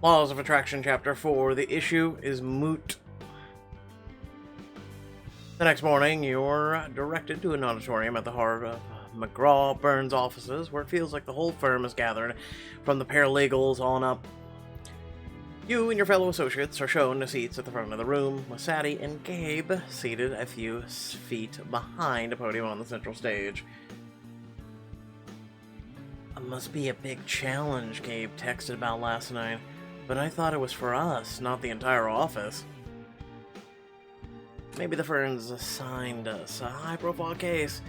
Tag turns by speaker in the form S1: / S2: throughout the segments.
S1: Laws of Attraction, Chapter 4. The issue is Moot. The next morning, you're directed to an auditorium at the heart of McGraw Byrne's offices, where it feels like the whole firm is gathered, from the paralegals on up. You and your fellow associates are shown to seats at the front of the room, with Sadie and Gabe seated a few feet behind a podium on the central stage. It must be a big challenge, Gabe texted about last night, but I thought it was for us, not the entire office. Maybe the firm's assigned us a high-profile case.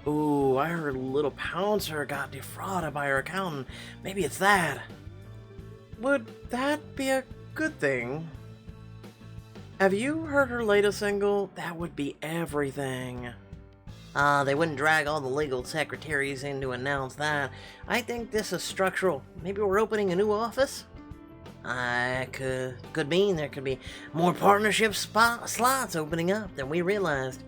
S1: Ooh, I heard Little Pouncer got defrauded by her accountant. Maybe it's that. Would that be a good thing? Have you heard her latest single? That would be everything. They wouldn't drag all the legal secretaries in to announce that. I think this is structural. Maybe we're opening a new office? Could mean there could be more partnership slots opening up than we realized.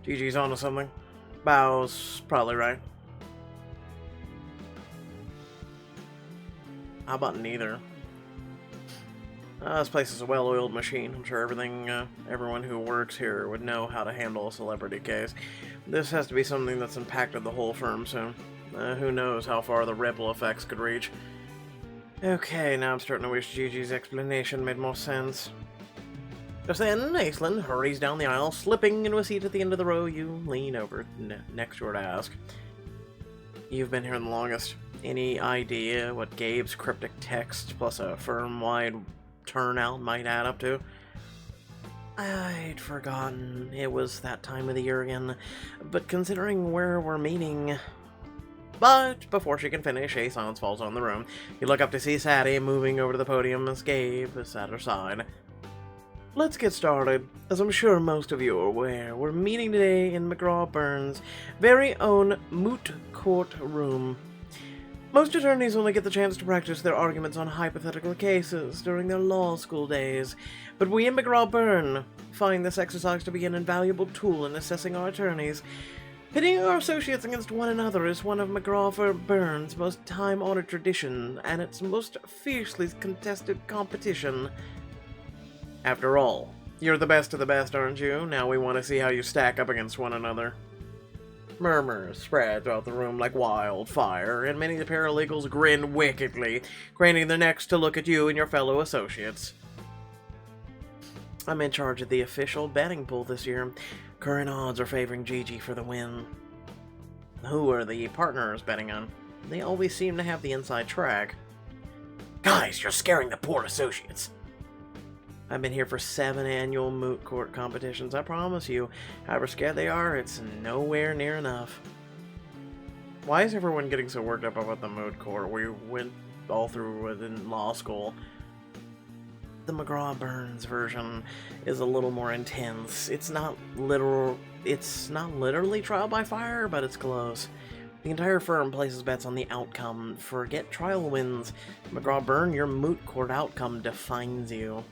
S1: Gigi's onto something. Bow's probably right. How about neither? This place is a well-oiled machine. I'm sure everyone who works here would know how to handle a celebrity case. This has to be something that's impacted the whole firm soon. Who knows how far the ripple effects could reach. Okay, now I'm starting to wish Gigi's explanation made more sense. Just then, Aislinn hurries down the aisle, slipping into a seat at the end of the row. You lean over next to her to ask. You've been here the longest. Any idea what Gabe's cryptic text plus a firm-wide turnout might add up to? I'd forgotten it was that time of the year again, but considering where we're meeting... But before she can finish, a silence falls on the room. You look up to see Sadie moving over to the podium as Gabe is at her side. Let's get started. As I'm sure most of you are aware, we're meeting today in McGraw Byrne's very own Moot Court room. Most attorneys only get the chance to practice their arguments on hypothetical cases during their law school days, but we in McGraw Byrne find this exercise to be an invaluable tool in assessing our attorneys. Pitting our associates against one another is one of McGraw Byrne's most time-honored traditions, and its most fiercely contested competition. After all, you're the best of the best, aren't you? Now we want to see how you stack up against one another. Murmurs spread throughout the room like wildfire, and many of the paralegals grin wickedly, craning their necks to look at you and your fellow associates. I'm in charge of the official betting pool this year. Current odds are favoring Gigi for the win. Who are the partners betting on? They always seem to have the inside track. Guys, you're scaring the poor associates. I've been here for 7 annual moot court competitions. I promise you, however scared they are, it's nowhere near enough. Why is everyone getting so worked up about the moot court? We went all through it in law school. The McGraw Byrne's version is a little more intense. It's not literally trial by fire, but it's close. The entire firm places bets on the outcome. Forget trial wins. McGraw Byrne, your moot court outcome defines you.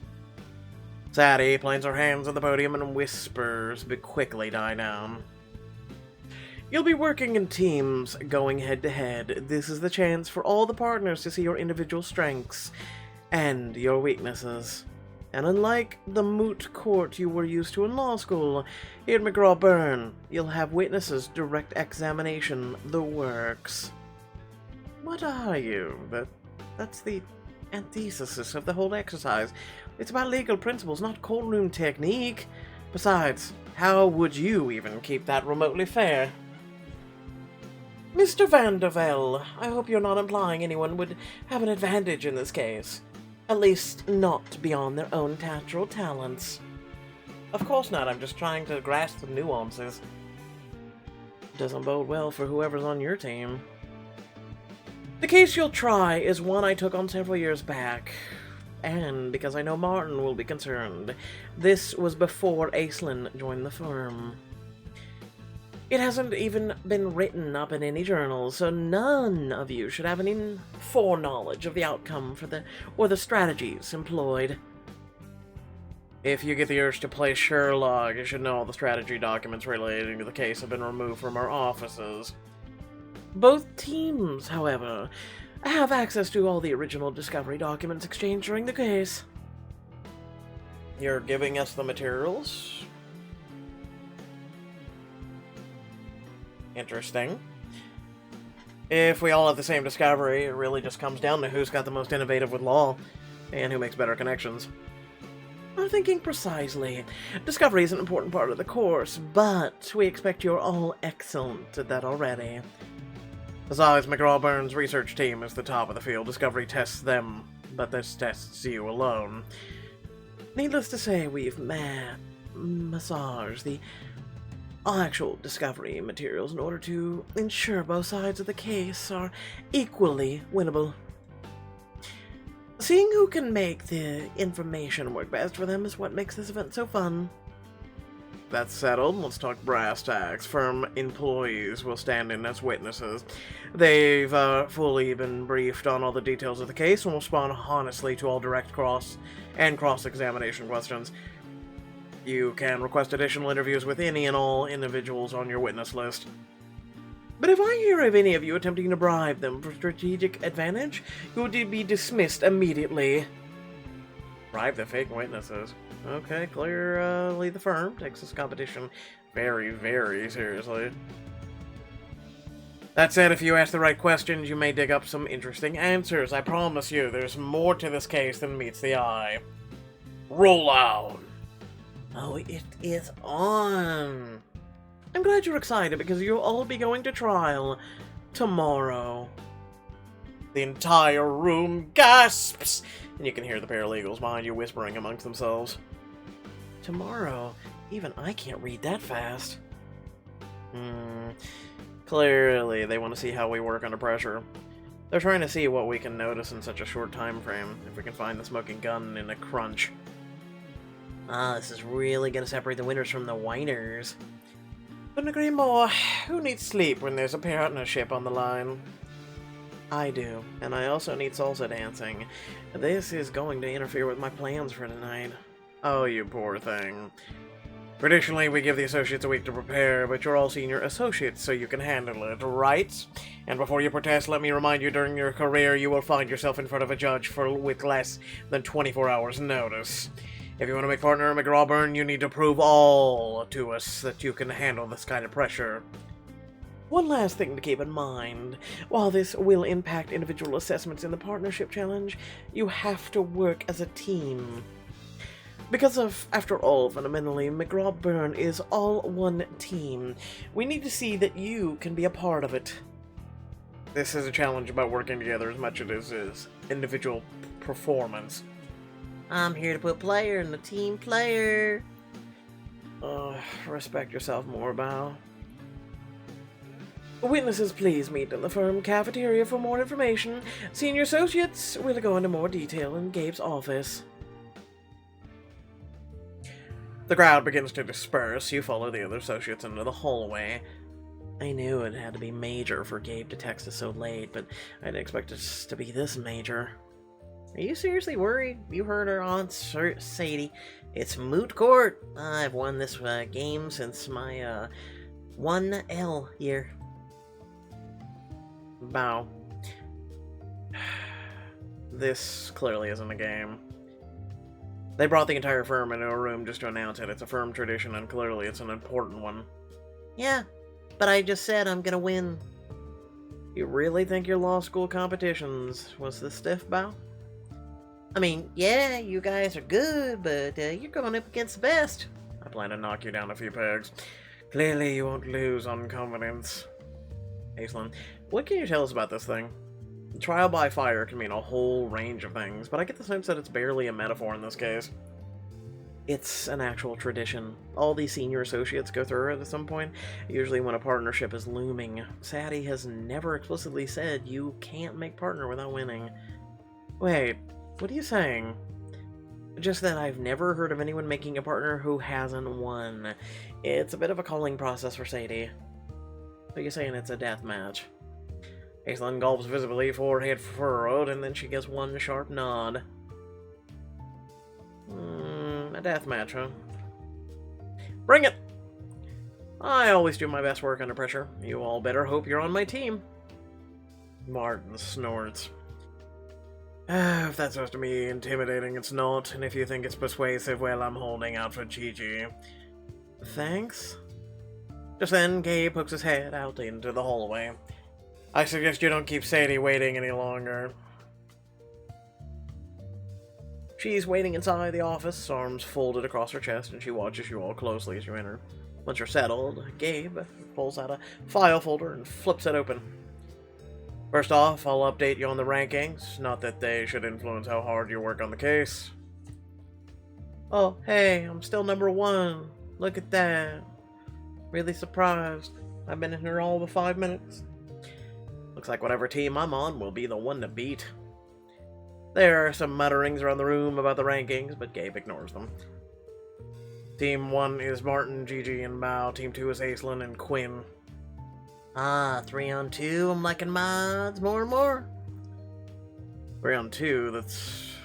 S1: Sadie plants her hands on the podium and whispers, but quickly die down. You'll be working in teams, going head-to-head. This is the chance for all the partners to see your individual strengths and your weaknesses. And unlike the moot court you were used to in law school, here at McGraw Byrne, you'll have witnesses, direct examination, the works. What are you? That's the antithesis of the whole exercise. It's about legal principles, not courtroom technique. Besides, how would you even keep that remotely fair? Mr. Vandervelde, I hope you're not implying anyone would have an advantage in this case. At least, not beyond their own natural talents. Of course not, I'm just trying to grasp the nuances. Doesn't bode well for whoever's on your team. The case you'll try is one I took on several years back. And because I know Martin will be concerned, this was before Aislinn joined the firm. It hasn't even been written up in any journals, so none of you should have any foreknowledge of the outcome or the strategies employed. If you get the urge to play Sherlock, you should know all the strategy documents relating to the case have been removed from our offices. Both teams, however, have access to all the original discovery documents exchanged during the case. You're giving us the materials? Interesting. If we all have the same discovery, it really just comes down to who's got the most innovative with law, and who makes better connections. I'm thinking precisely. Discovery is an important part of the course, but we expect you're all excellent at that already. Besides, McGraw Byrne's research team is the top of the field. Discovery tests them, but this tests you alone. Needless to say, we've massaged the actual discovery materials in order to ensure both sides of the case are equally winnable. Seeing who can make the information work best for them is what makes this event so fun. That's settled. Let's talk brass tacks. Firm employees will stand in as witnesses. They've fully been briefed on all the details of the case and will respond honestly to all direct cross-examination questions. You can request additional interviews with any and all individuals on your witness list. But if I hear of any of you attempting to bribe them for strategic advantage, you will be dismissed immediately. Bribe the fake witnesses. Okay, clearly the firm takes this competition very, very seriously. That said, if you ask the right questions, you may dig up some interesting answers. I promise you, there's more to this case than meets the eye. Roll out! Oh, it is on! I'm glad you're excited because you'll all be going to trial tomorrow. The entire room gasps, and you can hear the paralegals behind you whispering amongst themselves. Tomorrow? Even I can't read that fast. Clearly, they want to see how we work under pressure. They're trying to see what we can notice in such a short time frame, if we can find the smoking gun in a crunch. This is really going to separate the winners from the whiners. Couldn't agree more. Who needs sleep when there's a partnership on the line? I do, and I also need salsa dancing. This is going to interfere with my plans for tonight. Oh, you poor thing. Traditionally, we give the associates a week to prepare, but you're all senior associates, so you can handle it, right? And before you protest, let me remind you, during your career, you will find yourself in front of a judge with less than 24 hours' notice. If you want to make partner in McGraw Byrne, you need to prove all to us that you can handle this kind of pressure. One last thing to keep in mind. While this will impact individual assessments in the partnership challenge, you have to work as a team. Because after all, fundamentally, McGraw Byrne is all one team. We need to see that you can be a part of it. This is a challenge about working together as much as it is individual performance. I'm here to put player in the team player. Respect yourself more, Bao. Witnesses, please meet in the firm cafeteria for more information. Senior associates will go into more detail in Gabe's office. The crowd begins to disperse. You follow the other associates into the hallway. I knew it had to be major for Gabe to text us so late, but I didn't expect it to be this major. Are you seriously worried? You heard her Aunt Sadie. It's Moot Court. I've won this game since my 1L year. Bow. This clearly isn't a game. They brought the entire firm into a room just to announce it. It's a firm tradition, and clearly it's an important one. Yeah, but I just said I'm gonna win. You really think your law school competitions was this stiff, Bao? I mean, yeah, you guys are good, but you're going up against the best. I plan to knock you down a few pegs. Clearly you won't lose on confidence. Aislinn, what can you tell us about this thing? Trial by fire can mean a whole range of things, but I get the sense that it's barely a metaphor in this case. It's an actual tradition. All these senior associates go through it at some point, usually when a partnership is looming. Sadie has never explicitly said you can't make partner without winning. Wait, what are you saying? Just that I've never heard of anyone making a partner who hasn't won. It's a bit of a calling process for Sadie. So you're saying it's a death match? Aislinn gulps visibly, forehead furrowed, and then she gives one sharp nod. A death match, huh? Bring it! I always do my best work under pressure. You all better hope you're on my team. Martin snorts. If that's supposed to be intimidating, it's not. And if you think it's persuasive, well, I'm holding out for Gigi. Thanks? Just then, Gabe pokes his head out into the hallway. I suggest you don't keep Sadie waiting any longer. She's waiting inside the office, arms folded across her chest, and she watches you all closely as you enter. Once you're settled, Gabe pulls out a file folder and flips it open. First off, I'll update you on the rankings, not that they should influence how hard you work on the case. Oh, hey, I'm still number 1. Look at that. Really surprised. I've been in here all but 5 minutes. Looks like whatever team I'm on will be the one to beat. There are some mutterings around the room about the rankings, but Gabe ignores them. Team 1 is Martin, Gigi, and Bao. Team 2 is Aislinn and Quinn. 3-on-2, I'm liking my odds more and more. 3-on-2, that's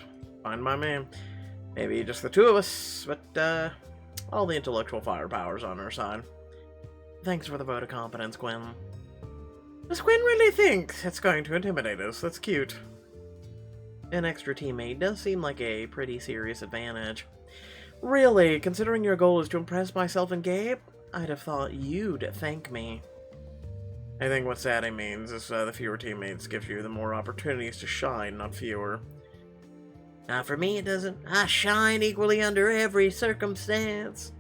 S1: fine by me. Maybe just the two of us, but all the intellectual firepower's on our side. Thanks for the vote of confidence, Quinn. Does Quinn really think it's going to intimidate us? That's cute. An extra teammate does seem like a pretty serious advantage. Really, considering your goal is to impress myself and Gabe, I'd have thought you'd thank me. I think what Sadie means is the fewer teammates gives you the more opportunities to shine, not fewer. For me, it doesn't. I shine equally under every circumstance.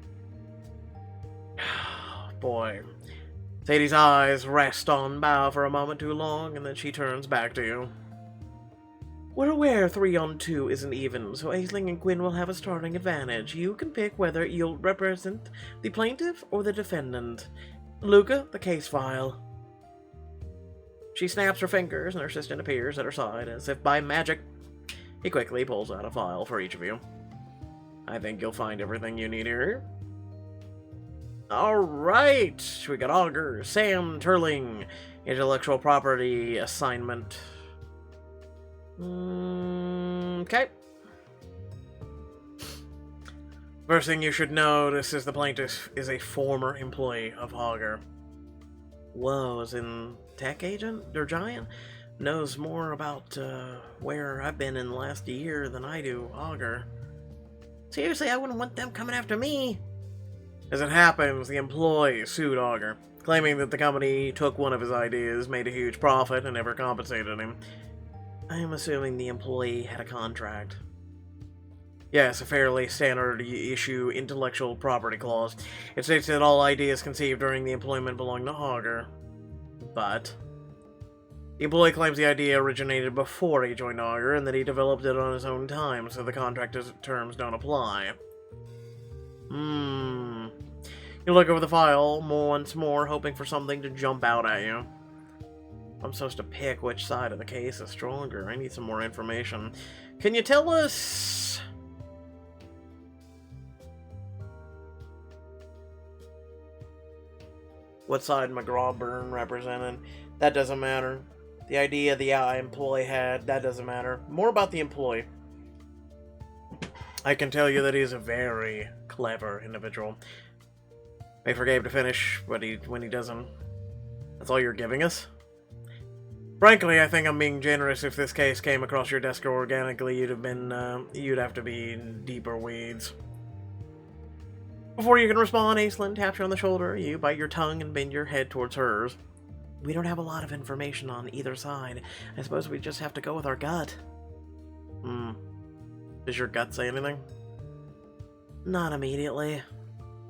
S1: Boy. Sadie's eyes rest on Bao for a moment too long, and then she turns back to you. We're aware 3-on-2 isn't even, so Aislinn and Quinn will have a starting advantage. You can pick whether you'll represent the plaintiff or the defendant. Luca, the case file. She snaps her fingers, and her assistant appears at her side, as if by magic. He quickly pulls out a file for each of you. I think you'll find everything you need here. Alright, we got Augur, Sam Turling, intellectual property assignment. Okay. First thing you should notice is the plaintiff is a former employee of Augur. Whoa, as in tech agent or giant? Knows more about where I've been in the last year than I do Augur. Seriously, I wouldn't want them coming after me. As it happens, the employee sued Augur, claiming that the company took one of his ideas, made a huge profit, and never compensated him. I'm assuming the employee had a contract. Yes, a fairly standard issue intellectual property clause. It states that all ideas conceived during the employment belong to Augur. But the employee claims the idea originated before he joined Augur and that he developed it on his own time, so the contract terms don't apply. You look over the file once more, hoping for something to jump out at you. I'm supposed to pick which side of the case is stronger. I need some more information. Can you tell us... what side McGraw Byrne represented? That doesn't matter. The idea the employee had, that doesn't matter. More about the employee. I can tell you that he's a very clever individual. Wait for Gabe to finish when he doesn't. That's all you're giving us? Frankly, I think I'm being generous. If this case came across your desk organically, you'd have to be in deeper weeds. Before you can respond, Aislinn taps you on the shoulder. You bite your tongue and bend your head towards hers. We don't have a lot of information on either side. I suppose we just have to go with our gut. Does your gut say anything? Not immediately.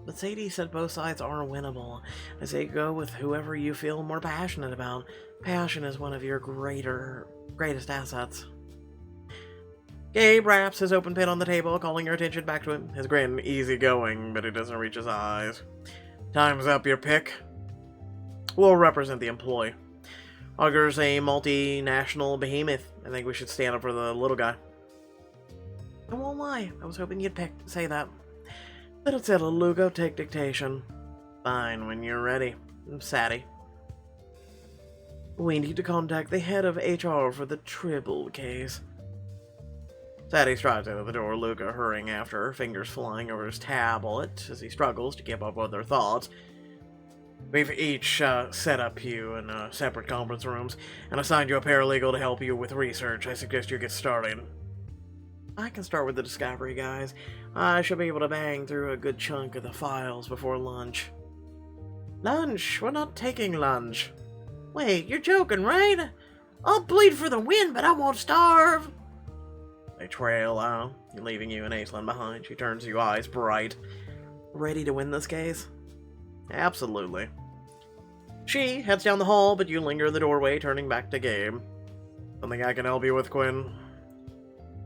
S1: But Sadie said both sides are winnable. I say go with whoever you feel more passionate about. Passion is one of your greatest assets. Gabe wraps his open pen on the table, calling your attention back to him. His grin easygoing, but it doesn't reach his eyes. Time's up, your pick. We'll represent the employee. Augur's a multinational behemoth. I think we should stand up for the little guy. I won't lie. I was hoping you'd say that. Let it settle, Lugo. Take dictation. Fine, when you're ready. Sadie. We need to contact the head of HR for the Tribble case. Sadie strides out of the door, Luca hurrying after her, fingers flying over his tablet as he struggles to keep up with her thoughts. We've each set up you in separate conference rooms and assigned you a paralegal to help you with research. I suggest you get started. I can start with the discovery, guys. I should be able to bang through a good chunk of the files before lunch. Lunch? We're not taking lunch. Wait, you're joking, right? I'll bleed for the win, but I won't starve. They trail out, leaving you and Aislinn behind. She turns to you, eyes bright. Ready to win this case? Absolutely. She heads down the hall, but you linger in the doorway, turning back to Gabe. Something I can help you with, Quinn?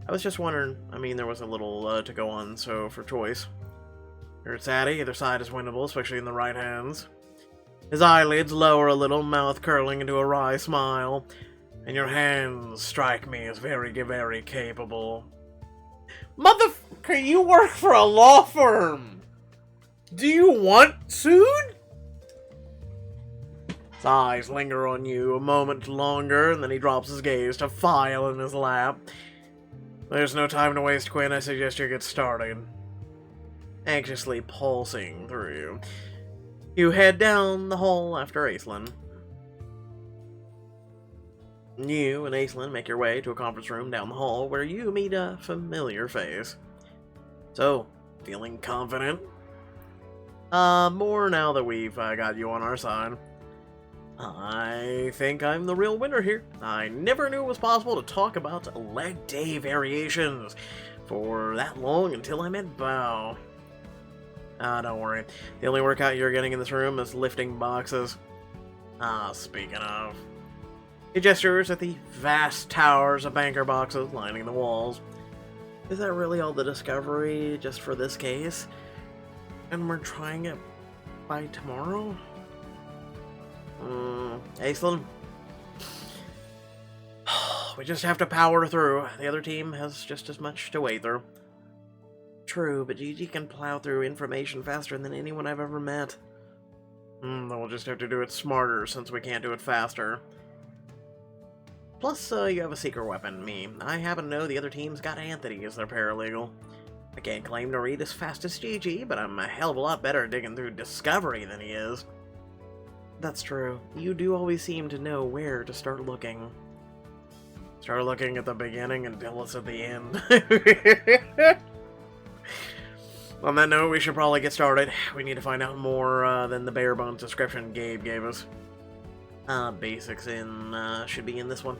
S1: I was just wondering. I mean, there was a little to go on, so for choice. You're Sadie. Either side is winnable, especially in the right hands. His eyelids lower a little, mouth curling into a wry smile. And your hands strike me as very, very capable. Motherfucker, you work for a law firm! Do you want soon? His eyes linger on you a moment longer, and then he drops his gaze to file in his lap. There's no time to waste, Quinn. I suggest you get started. Anxiously pulsing through you. You head down the hall after Aislinn. You and Aislinn make your way to a conference room down the hall where you meet a familiar face. So, feeling confident? More now that we've got you on our side. I think I'm the real winner here. I never knew it was possible to talk about leg day variations for that long until I met Bao. Don't worry. The only workout you're getting in this room is lifting boxes. Speaking of. He gestures at the vast towers of banker boxes lining the walls. Is that really all the discovery just for this case? And we're trying it by tomorrow? Aislinn? We just have to power through. The other team has just as much to wade through. True, but Gigi can plow through information faster than anyone I've ever met. Then we'll just have to do it smarter since we can't do it faster. Plus, you have a secret weapon, me. I happen to know the other team's got Anthony as their paralegal. I can't claim to read as fast as Gigi, but I'm a hell of a lot better at digging through Discovery than he is. That's true. You do always seem to know where to start looking. Start looking at the beginning and tell us at the end. On that note, we should probably get started. We need to find out more than the bare-bones description Gabe gave us. Basics should be in this one.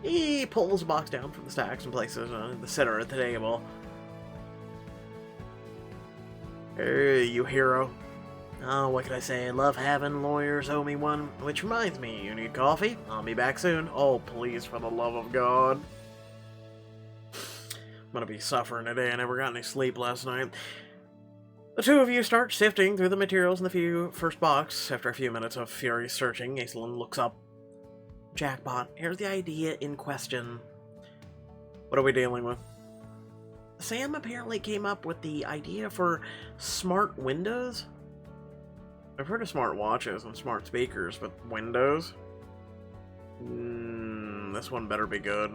S1: He pulls the box down from the stacks and places it in the center of the table. Hey, you hero. Oh, what can I say? I love having lawyers owe me one. Which reminds me, you need coffee? I'll be back soon. Oh, please, for the love of God. I'm gonna be suffering today. I never got any sleep last night. The two of you start sifting through the materials in the first box. After a few minutes of furious searching, Aislinn looks up. Jackpot. Here's the idea in question. What are we dealing with? Sam apparently came up with the idea for smart windows. I've heard of smart watches and smart speakers, but windows? This one better be good.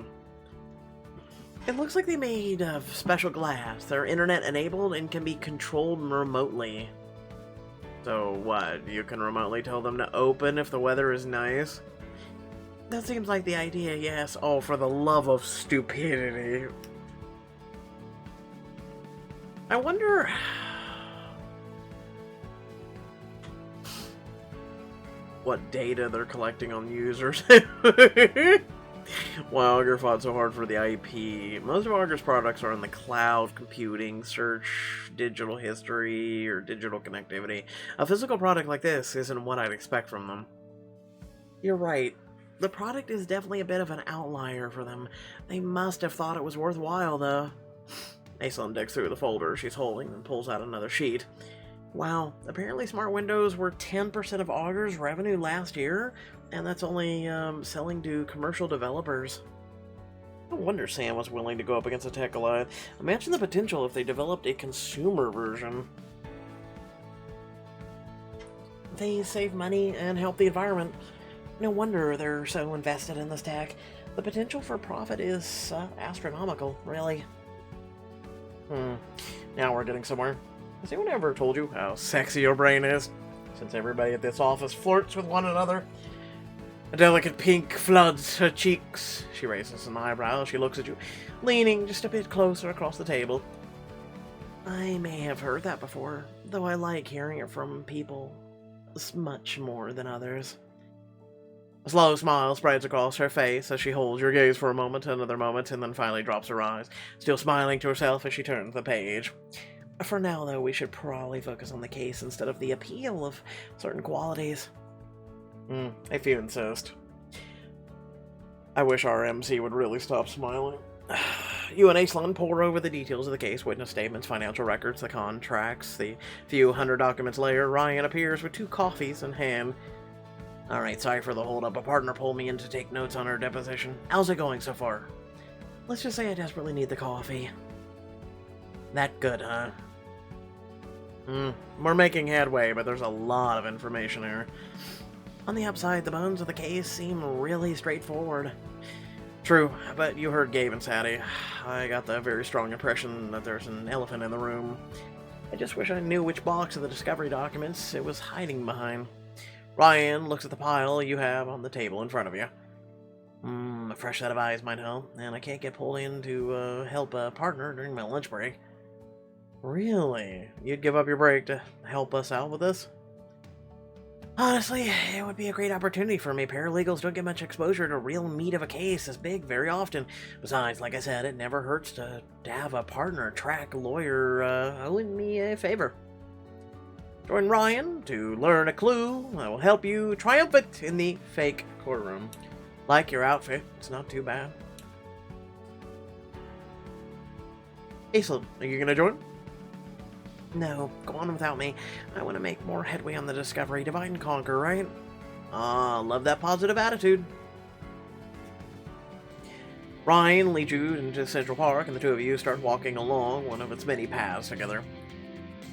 S1: It looks like they made of special glass. They're internet-enabled and can be controlled remotely. So what, you can remotely tell them to open if the weather is nice? That seems like the idea, yes. Oh, for the love of stupidity. I wonder... what data they're collecting on users. Wow, Augur fought so hard for the IP. Most of Augur's products are in the cloud computing, search, digital history, or digital connectivity. A physical product like this isn't what I'd expect from them. You're right. The product is definitely a bit of an outlier for them. They must have thought it was worthwhile, though. Aislinn digs through the folder she's holding and pulls out another sheet. Wow, apparently smart windows were 10% of Augur's revenue last year, and that's only selling to commercial developers. No wonder Sam was willing to go up against a tech Goliath. Imagine the potential if they developed a consumer version. They save money and help the environment. No wonder they're so invested in this tech. The potential for profit is astronomical, really. Now we're getting somewhere. Has anyone ever told you how sexy your brain is? since everybody at this office flirts with one another. A delicate pink floods her cheeks. She raises an eyebrow. She looks at you, leaning just a bit closer across the table. I may have heard that before, though I like hearing it from people much more than others. A slow smile spreads across her face as she holds your gaze for a moment, another moment, and then finally drops her eyes, still smiling to herself as she turns the page. For now, though, we should probably focus on the case instead of the appeal of certain qualities. If you insist. I wish our MC would really stop smiling. You and Aislinn pore over the details of the case, witness statements, financial records, the contracts. The few hundred documents later, Ryan appears with 2 coffees in hand. Alright, sorry for the hold-up. A partner pulled me in to take notes on her deposition. How's it going so far? Let's just say I desperately need the coffee. That good, huh? We're making headway, but there's a lot of information here. On the upside, the bones of the case seem really straightforward. True, but you heard Gabe and Sadie. I got the very strong impression that there's an elephant in the room. I just wish I knew which box of the discovery documents it was hiding behind. Ryan looks at the pile you have on the table in front of you. A fresh set of eyes might help, and I can't get pulled in to help a partner during my lunch break. Really? You'd give up your break to help us out with this? Honestly, it would be a great opportunity for me. Paralegals don't get much exposure to real meat of a case this big very often. Besides, like I said, it never hurts to have a partner, track, lawyer, owing me a favor. Join Ryan to learn a clue that will help you triumphant in the fake courtroom. Like your outfit, it's not too bad. Aislinn, are you gonna join? No, go on without me. I want to make more headway on the discovery. Divide and conquer, right? Love that positive attitude. Ryan leads you into Central Park, and the two of you start walking along one of its many paths together.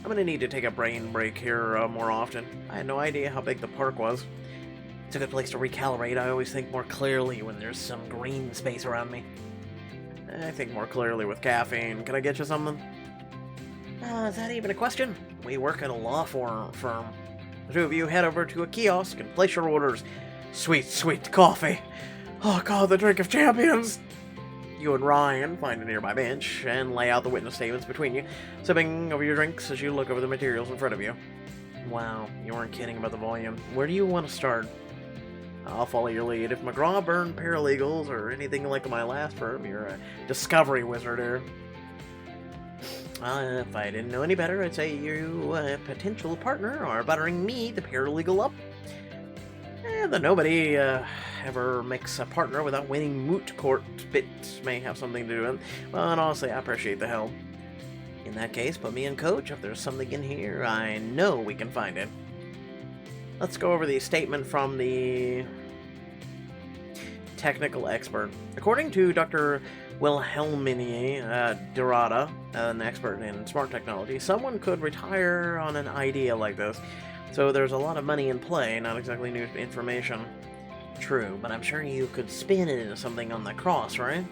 S1: I'm gonna need to take a brain break here more often. I had no idea how big the park was. It's a good place to recalibrate. I always think more clearly when there's some green space around me. I think more clearly with caffeine. Can I get you something? Is that even a question? We work at a law firm. The two of you head over to a kiosk and place your orders. Sweet, sweet coffee. Oh god, the drink of champions. You and Ryan find a nearby bench and lay out the witness statements between you, sipping over your drinks as you look over the materials in front of you. Wow, you weren't kidding about the volume. Where do you want to start? I'll follow your lead. If McGraw Byrne paralegals or anything like my last firm, you're a discovery wizard here. If I didn't know any better, I'd say you, a potential partner, are buttering me, the paralegal, up. That nobody ever makes a partner without winning Moot court bits may have something to do with it. Well, and honestly, I appreciate the help. In that case, put me in coach. If there's something in here, I know we can find it. Let's go over the statement from the technical expert. According to Dr. Wilhelmini Dorada, an expert in smart technology, someone could retire on an idea like this. So there's a lot of money in play, not exactly new information. True, but I'm sure you could spin it into something on the cross, right?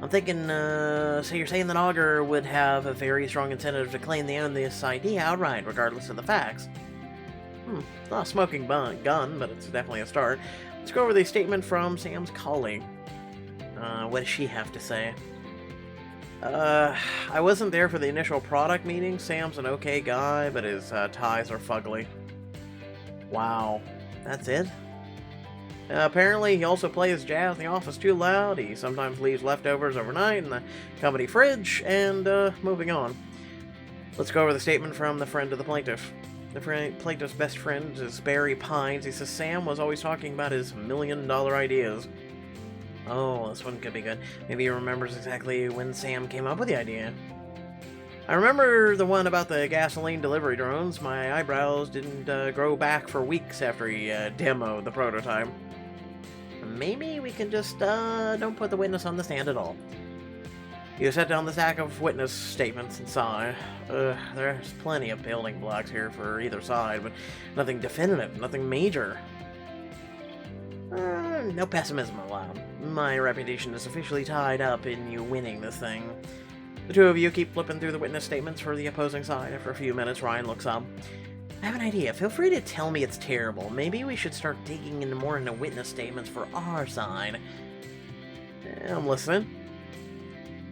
S1: I'm thinking, so you're saying that Augur would have a very strong incentive to claim they own this idea outright, regardless of the facts. It's not a smoking gun, but it's definitely a start. Let's go over the statement from Sam's colleague. What does she have to say? I wasn't there for the initial product meeting. Sam's an okay guy, but his ties are fugly. Wow. That's it? Apparently, he also plays jazz in the office too loud. He sometimes leaves leftovers overnight in the company fridge, and moving on. Let's go over the statement from the friend of the plaintiff. The plaintiff's best friend is Barry Pines. He says Sam was always talking about his million-dollar ideas. Oh, this one could be good. Maybe he remembers exactly when Sam came up with the idea. I remember the one about the gasoline delivery drones. My eyebrows didn't grow back for weeks after he demoed the prototype. Maybe we can just don't put the witness on the stand at all. You set down the stack of witness statements and sigh. There's plenty of building blocks here for either side, but nothing definitive, nothing major. No pessimism allowed. My reputation is officially tied up in you winning this thing. The two of you keep flipping through the witness statements for the opposing side. After a few minutes, Ryan looks up. I have an idea. Feel free to tell me it's terrible. Maybe we should start digging more into witness statements for our side. I'm listening.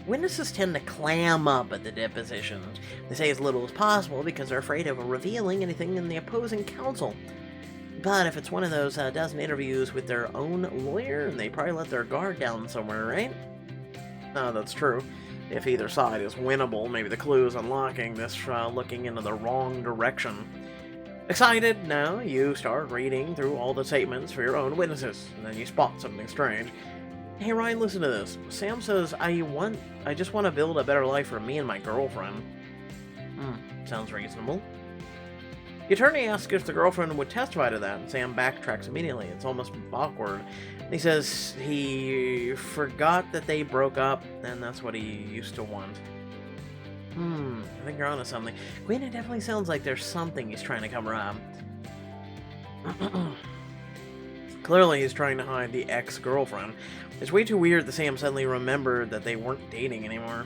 S1: Witnesses tend to clam up at the depositions. They say as little as possible because they're afraid of revealing anything in the opposing counsel. But if it's one of those dozen interviews with their own lawyer, they probably let their guard down somewhere, right? That's true. If either side is winnable, maybe the clue is unlocking this looking into the wrong direction. Excited? Now you start reading through all the statements for your own witnesses, and then you spot something strange. Hey Ryan, listen to this. Sam says, I just want to build a better life for me and my girlfriend. Sounds reasonable. The attorney asks if the girlfriend would testify to that, and Sam backtracks immediately. It's almost awkward. He says he forgot that they broke up, and that's what he used to want. I think you're onto something. Gwen, it definitely sounds like there's something he's trying to cover up. Clearly he's trying to hide the ex-girlfriend. It's way too weird that Sam suddenly remembered that they weren't dating anymore.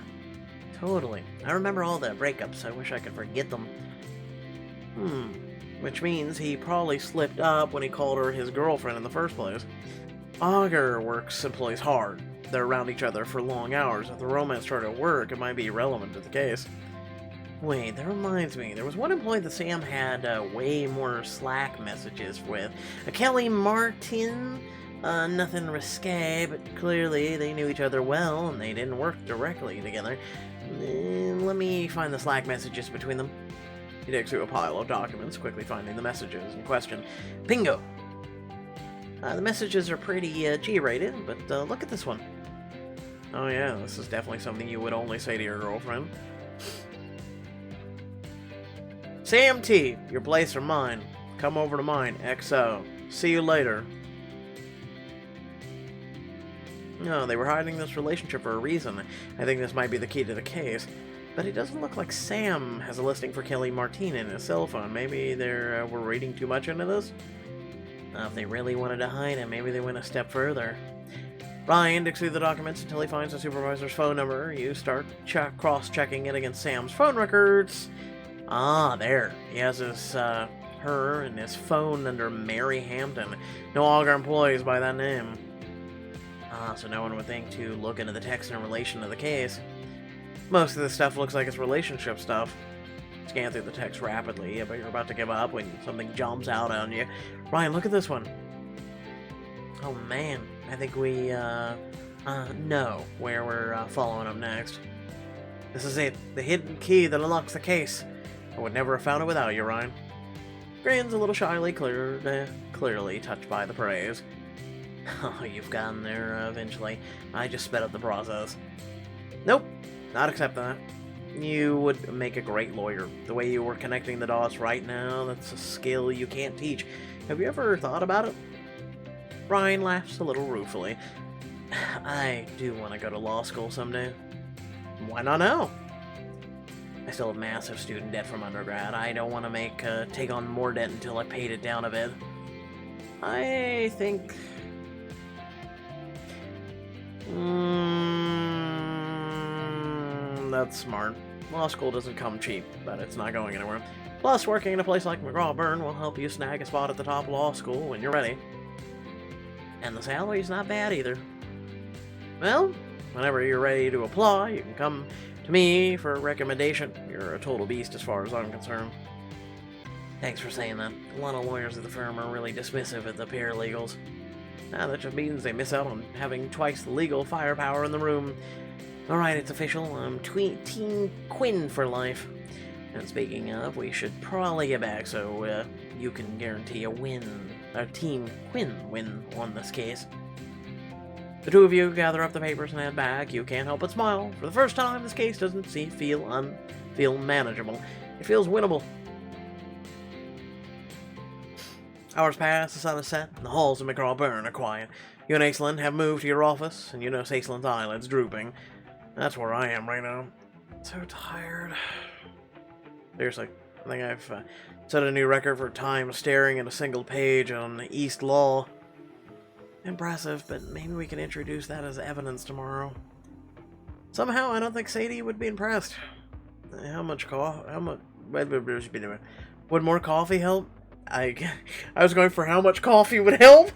S1: Totally. I remember all the breakups. I wish I could forget them. Which means he probably slipped up when he called her his girlfriend in the first place. Augur works employees hard. They're around each other for long hours. If the romance started at work, it might be irrelevant to the case. Wait, that reminds me. There was one employee that Sam had way more Slack messages with. Kelly Martin. Nothing risque, but clearly they knew each other well, and they didn't work directly together. Let me find the Slack messages between them. He digs through a pile of documents, quickly finding the messages in question. Bingo! The messages are pretty G-rated, but look at this one. Oh yeah, this is definitely something you would only say to your girlfriend. Sam T, your place or mine. Come over to mine, XO. See you later. No, they were hiding this relationship for a reason. I think this might be the key to the case. But it doesn't look like Sam has a listing for Kelly Martin in his cell phone. Maybe they were reading too much into this? If they really wanted to hide it, maybe they went a step further. Ryan digs through the documents until he finds the supervisor's phone number. You start cross-checking it against Sam's phone records. Ah, there. He has his, her and his phone under Mary Hampton. No Augur employees by that name. So no one would think to look into the text in relation to the case. Most of this stuff looks like it's relationship stuff. Scan through the text rapidly, but you're about to give up when something jumps out on you. Ryan, look at this one. Oh man, I think we, know where we're following up next. This is it, the hidden key that unlocks the case. I would never have found it without you, Ryan. Grins a little shyly, clearly touched by the praise. Oh, you've gotten there eventually. I just sped up the process. Nope, not accepting that. You would make a great lawyer. The way you were connecting the dots right now, that's a skill you can't teach. Have you ever thought about it? Ryan laughs a little ruefully. I do want to go to law school someday. Why not now? I still have massive student debt from undergrad. I don't want to take on more debt until I paid it down a bit. I think... that's smart. Law school doesn't come cheap, but it's not going anywhere. Plus, working in a place like McGraw Byrne will help you snag a spot at the top law school when you're ready. And the salary's not bad either. Well, whenever you're ready to apply, you can come to me for a recommendation. You're a total beast as far as I'm concerned. Thanks for saying that. A lot of lawyers at the firm are really dismissive of the paralegals. Now that just means they miss out on having twice the legal firepower in the room. Alright, it's official. I'm Team Quinn for life. And speaking of, we should probably get back so you can guarantee a Team Quinn win on this case. The two of you gather up the papers and head back. You can't help but smile. For the first time, this case doesn't feel manageable. It feels winnable. Hours pass, the sun is set, and the halls of McGraw Byrne are quiet. You and Aislinn have moved to your office, and you notice Aislinn's eyelids drooping. That's where I am right now. So tired. Seriously, I think I've set a new record for time staring at a single page on East Law. Impressive, but maybe we can introduce that as evidence tomorrow. Somehow, I don't think Sadie would be impressed. What Would more coffee help? I was going for how much coffee would help.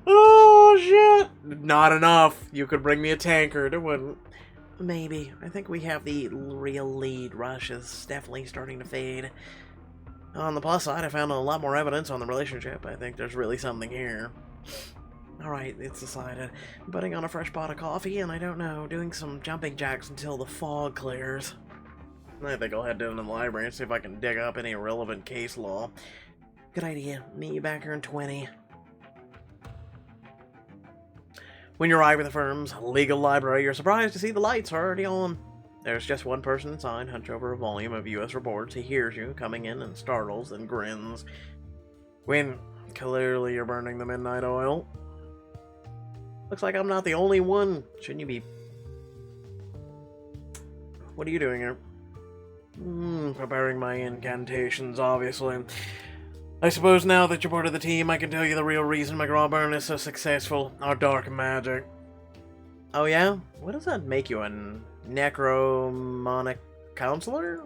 S1: Oh, shit. Not enough. You could bring me a tankard. It wouldn't. Maybe. I think we have the real lead. Rush is definitely starting to fade. On the plus side, I found a lot more evidence on the relationship. I think there's really something here. Alright, it's decided. I'm putting on a fresh pot of coffee, and I don't know, doing some jumping jacks until the fog clears. I think I'll head down to the library and see if I can dig up any relevant case law. Good idea. Meet you back here in 20. When you arrive at the firm's legal library, you're surprised to see the lights are already on. There's just one person inside, hunched over a volume of U.S. reports. He hears you coming in and startles and grins. Gwyn, clearly you're burning the midnight oil. Looks like I'm not the only one. Shouldn't you be... What are you doing here? Preparing my incantations, obviously. I suppose now that you're part of the team, I can tell you the real reason McGraw Byrne is so successful. Our dark magic. Oh yeah? What does that make you, a necromonic counselor?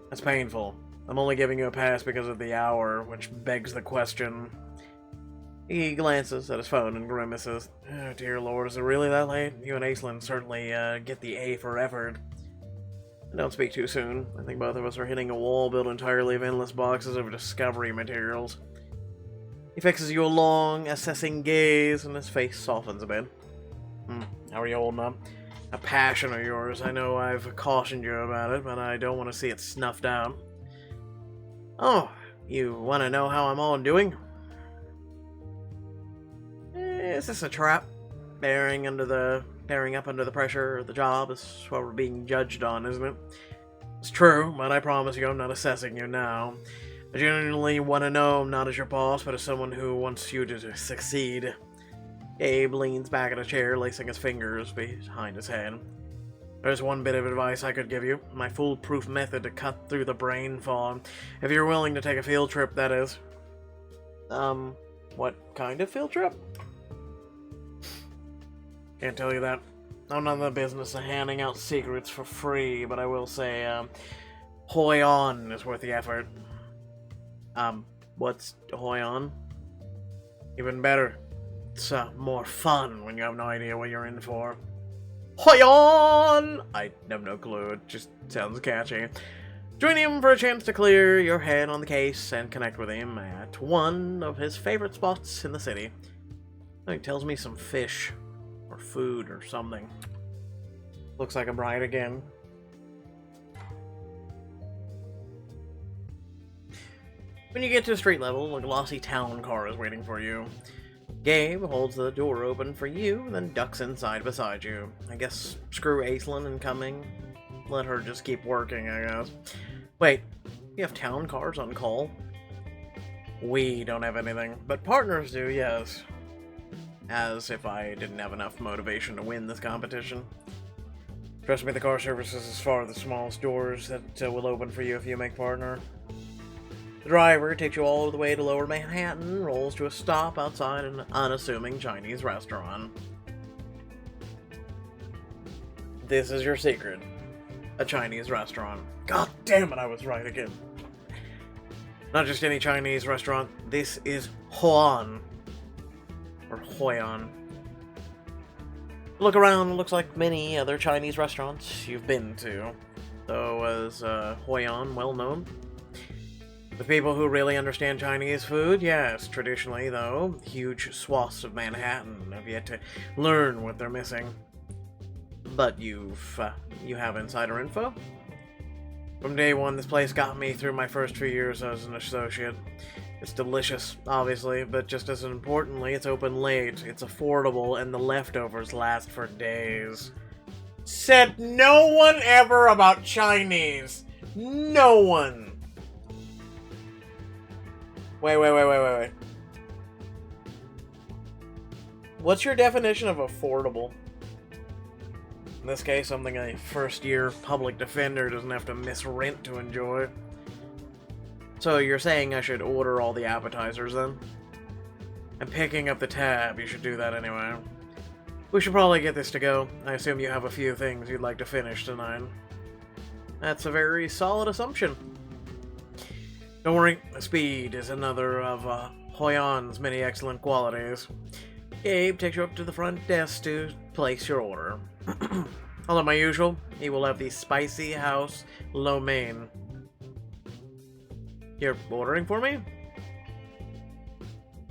S1: That's painful. I'm only giving you a pass because of the hour, which begs the question. He glances at his phone and grimaces. Oh, dear lord, is it really that late? You and Aislinn certainly get the A for effort. Don't speak too soon. I think both of us are hitting a wall built entirely of endless boxes of discovery materials. He fixes you a long, assessing gaze, and his face softens a bit. How are you holding up? A passion of yours. I know I've cautioned you about it, but I don't want to see it snuffed out. Oh, you want to know how I'm all doing? Is this a trap? Bearing up under the pressure of the job is what we're being judged on, isn't it? It's true, but I promise you I'm not assessing you now. I genuinely want to know, not as your boss, but as someone who wants you to succeed. Abe leans back in a chair, lacing his fingers behind his head. There's one bit of advice I could give you. My foolproof method to cut through the brain fog. If you're willing to take a field trip, that is. What kind of field trip? Can't tell you that. I'm not in the business of handing out secrets for free, but I will say, Hoi On is worth the effort. What's Hoi On? Even better. It's, more fun when you have no idea what you're in for. Hoi On! I have no clue, it just sounds catchy. Join him for a chance to clear your head on the case and connect with him at one of his favorite spots in the city. He tells me some fish. Or food or something. Looks like I'm right again. When you get to street level, a glossy town car is waiting for you. Gabe holds the door open for you, then ducks inside beside you. I guess screw Aislinn and coming. Let her just keep working, I guess. Wait, you have town cars on call? We don't have anything, but partners do, yes. As if I didn't have enough motivation to win this competition. Trust me, the car service is as far the smallest doors that will open for you if you make partner. The driver takes you all the way to Lower Manhattan, rolls to a stop outside an unassuming Chinese restaurant. This is your secret. A Chinese restaurant. God damn it, I was right again. Not just any Chinese restaurant, this is Hoan. Or Hoyan. Look around, it looks like many other Chinese restaurants you've been to. Though, is Hoyan well known? With people who really understand Chinese food, yes. Traditionally, though, huge swaths of Manhattan have yet to learn what they're missing. But you have insider info? From day one, this place got me through my first few years as an associate. It's delicious, obviously, but just as importantly, it's open late, it's affordable, and the leftovers last for days. Said no one ever about Chinese. No one. Wait. What's your definition of affordable? In this case, something a first-year public defender doesn't have to miss rent to enjoy. So you're saying I should order all the appetizers, then? I'm picking up the tab. You should do that anyway. We should probably get this to go. I assume you have a few things you'd like to finish tonight. That's a very solid assumption. Don't worry, speed is another of Hoyan's many excellent qualities. Gabe takes you up to the front desk to place your order. I'll have my usual. He will have the spicy house lo mein. You're ordering for me?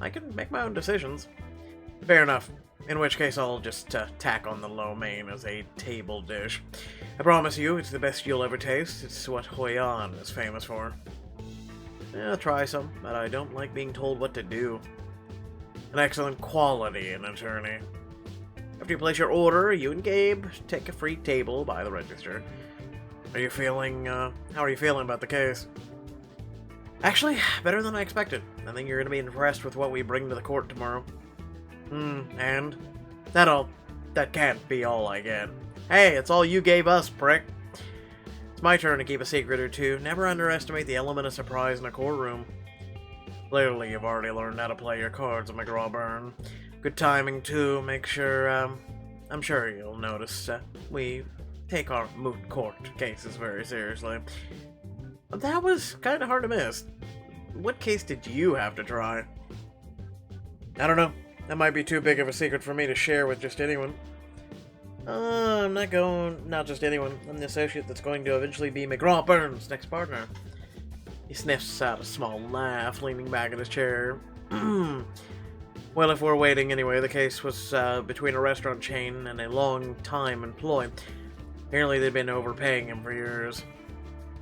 S1: I can make my own decisions. Fair enough. In which case I'll just tack on the lo mein as a table dish. I promise you, it's the best you'll ever taste. It's what Hoyan is famous for. I'll try some, but I don't like being told what to do. An excellent quality in an attorney. After you place your order, you and Gabe take a free table by the register. How are you feeling about the case? Actually, better than I expected. I think you're going to be impressed with what we bring to the court tomorrow. And? That can't be all I get. Hey, it's all you gave us, prick. It's my turn to keep a secret or two. Never underestimate the element of surprise in a courtroom. Clearly, you've already learned how to play your cards at McGraw Byrne. Good timing, too. I'm sure you'll notice we take our moot court cases very seriously. That was kind of hard to miss. What case did you have to try? I don't know. That might be too big of a secret for me to share with just anyone. I'm not just anyone. I'm the associate that's going to eventually be McGraw Byrne's next partner. He sniffs out a small laugh, leaning back in his chair. Well, if we're waiting anyway, the case was between a restaurant chain and a long-time employee. Apparently they'd been overpaying him for years.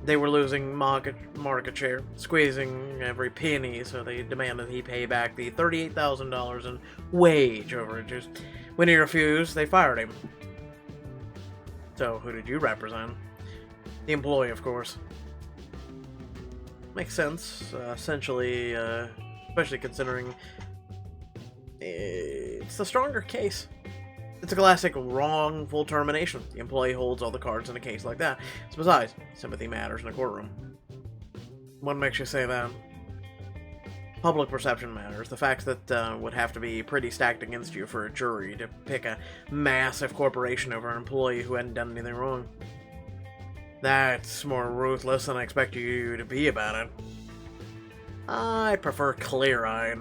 S1: They were losing market share, squeezing every penny, so they demanded he pay back the $38,000 in wage overages. When he refused, they fired him. So, who did you represent? The employee, of course. Makes sense, essentially, especially considering it's the stronger case. It's a classic wrongful termination. The employee holds all the cards in a case like that. So besides, sympathy matters in a courtroom. What makes you say that? Public perception matters. The fact that would have to be pretty stacked against you for a jury to pick a massive corporation over an employee who hadn't done anything wrong. That's more ruthless than I expect you to be about it. I prefer clear-eyed.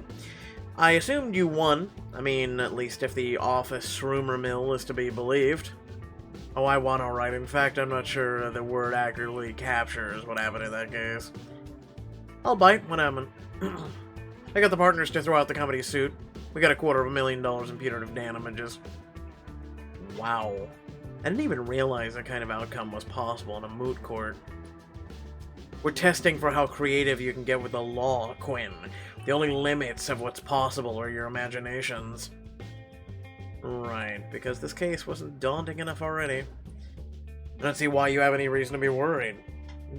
S1: I assumed you won. I mean, at least if the office rumor mill is to be believed. Oh, I won alright. In fact, I'm not sure the word accurately captures what happened in that case. I'll bite. What happened? I got the partners to throw out the company suit. We got $250,000 in punitive damages. Wow. I didn't even realize that kind of outcome was possible in a moot court. We're testing for how creative you can get with the law, Quinn. The only limits of what's possible are your imaginations. Right, because this case wasn't daunting enough already. I don't see why you have any reason to be worried.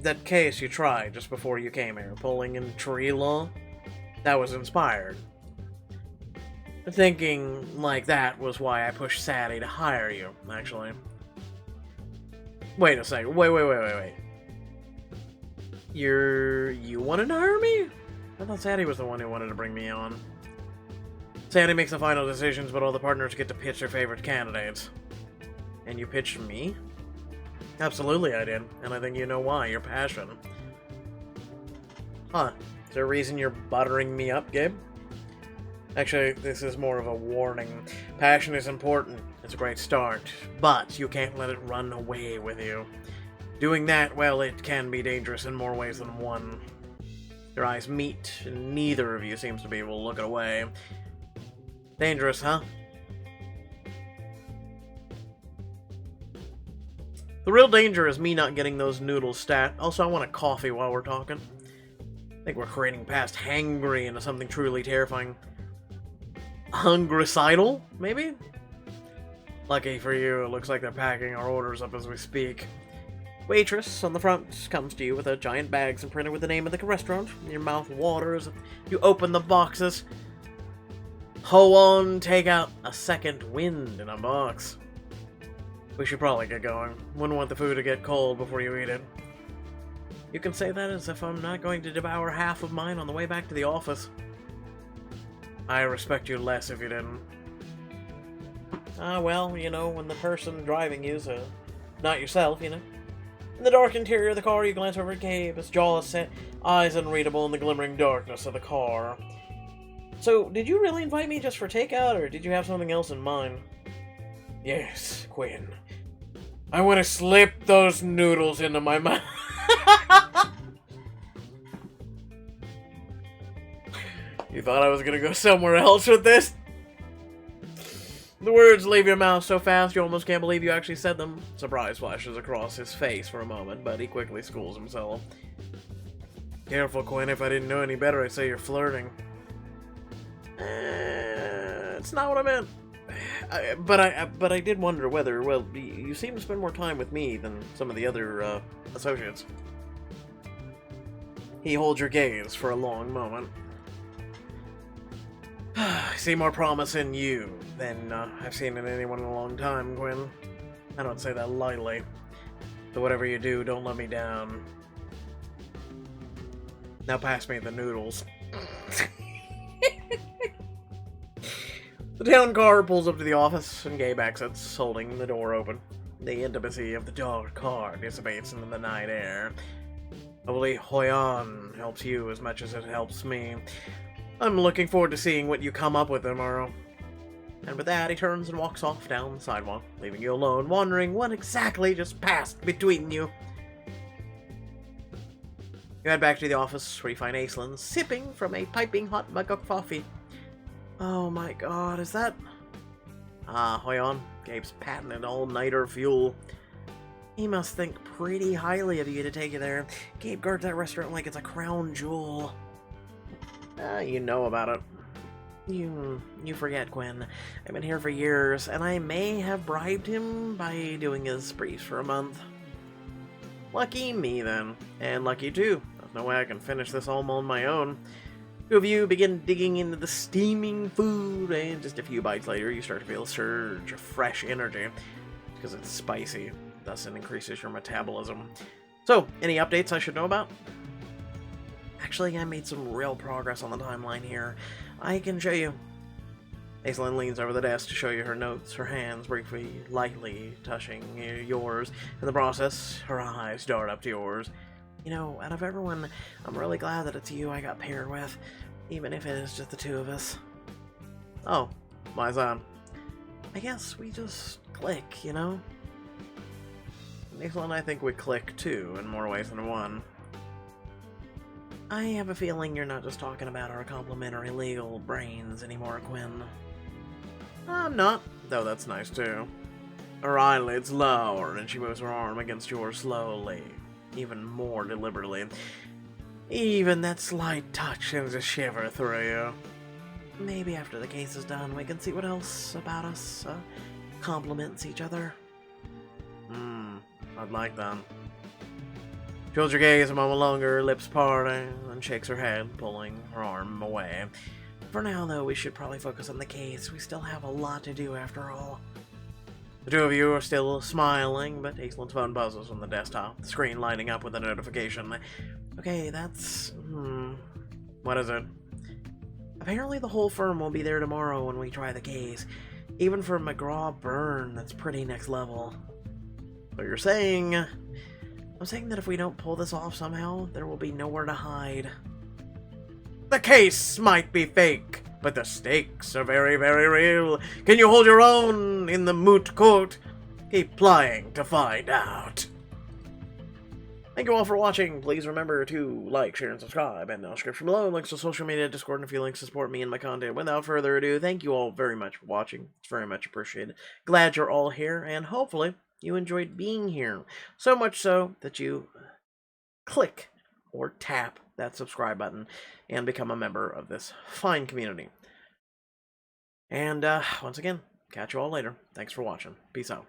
S1: That case you tried just before you came here, pulling in tree law, that was inspired. Thinking like that was why I pushed Sadie to hire you, actually. Wait a second, wait. You wanted to hire me? I thought Sadie was the one who wanted to bring me on. Sadie makes the final decisions, but all the partners get to pitch their favorite candidates. And you pitched me? Absolutely I did, and I think you know why. Your passion. Huh. Is there a reason you're buttering me up, Gabe? Actually, this is more of a warning. Passion is important. It's a great start, but you can't let it run away with you. Doing that, well, it can be dangerous in more ways than one. Your eyes meet, and neither of you seems to be able to look it away. Dangerous, huh? The real danger is me not getting those noodles stat. Also, I want a coffee while we're talking. I think we're creating past hangry into something truly terrifying. Hungricidal, maybe? Lucky for you, it looks like they're packing our orders up as we speak. Waitress on the front comes to you with a giant bags and printed with the name of the restaurant. Your mouth waters. You open the boxes. Ho on, take out a second wind in a box. We should probably get going. Wouldn't want the food to get cold before you eat it. You can say that as if I'm not going to devour half of mine on the way back to the office. I respect you less if you didn't. Well, you know, when the person driving you's not yourself, you know. In the dark interior of the car, you glance over at Gabe, his jaw is set, eyes unreadable in the glimmering darkness of the car. So, did you really invite me just for takeout, or did you have something else in mind? Yes, Quinn. I want to slip those noodles into my mouth. You thought I was gonna go somewhere else with this? The words leave your mouth so fast you almost can't believe you actually said them. Surprise flashes across his face for a moment, but he quickly schools himself. Careful, Quinn. If I didn't know any better, I'd say you're flirting. It's not what I meant. But I did wonder whether, well, you seem to spend more time with me than some of the other associates. He holds your gaze for a long moment. I see more promise in you than I've seen in anyone in a long time, Quinn. I don't say that lightly. So whatever you do, don't let me down. Now pass me the noodles. The town car pulls up to the office, and Gabe exits, holding the door open. The intimacy of the dark car dissipates into the night air. Hopefully, Hoyan helps you as much as it helps me. I'm looking forward to seeing what you come up with tomorrow. And with that, he turns and walks off down the sidewalk, leaving you alone, wondering what exactly just passed between you. You head back to the office, where you find Aislinn sipping from a piping hot mug of coffee. Oh my god, is that... Hoyan, Gabe's patented all-nighter fuel. He must think pretty highly of you to take you there. Gabe guards that restaurant like it's a crown jewel. You know about it. You forget, Quinn. I've been here for years, and I may have bribed him by doing his briefs for a month. Lucky me, then. And lucky, too. There's no way I can finish this all on my own. Two of you begin digging into the steaming food, and just a few bites later, you start to feel a surge of fresh energy. Because it's spicy. Thus, it increases your metabolism. So, any updates I should know about? Actually, I made some real progress on the timeline here. I can show you. Aislinn leans over the desk to show you her notes, her hands briefly, lightly touching yours. In the process, her eyes dart up to yours. You know, out of everyone, I'm really glad that it's you I got paired with, even if it is just the two of us. Oh, why's that? I guess we just click, you know? Aislinn, I think we click too, in more ways than one. I have a feeling you're not just talking about our complementary legal brains anymore, Quinn. I'm not, though that's nice too. Her eyelids lower, and she moves her arm against yours slowly, even more deliberately. Even that slight touch sends a shiver through you. Maybe after the case is done, we can see what else about us complements each other. I'd like that. She holds your gaze a moment longer, lips parting, and shakes her head, pulling her arm away. For now, though, we should probably focus on the case. We still have a lot to do, after all. The two of you are still smiling, but Aislinn's phone buzzes on the desktop, the screen lighting up with a notification. Okay, that's... What is it? Apparently the whole firm will be there tomorrow when we try the case. Even for McGraw Byrne, that's pretty next level. So you're saying... I'm saying that if we don't pull this off somehow, there will be nowhere to hide. The case might be fake, but the stakes are very, very real. Can you hold your own in the Moot court? Keep plying to find out. Thank you all for watching. Please remember to like, share, and subscribe. And in the description below, links to social media, Discord, and a few links to support me and my content. Without further ado, thank you all very much for watching. It's very much appreciated. Glad you're all here, and hopefully you enjoyed being here. So much so that you click or tap that subscribe button and become a member of this fine community. And once again, catch you all later. Thanks for watching. Peace out.